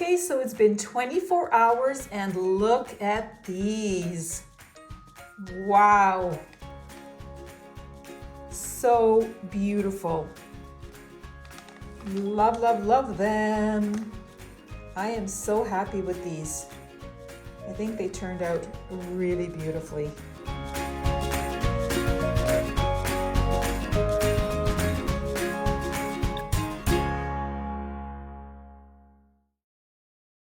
Okay, so it's been 24 hours and look at these. Wow. So beautiful. Love, love, love them. I am so happy with these. I think they turned out really beautifully.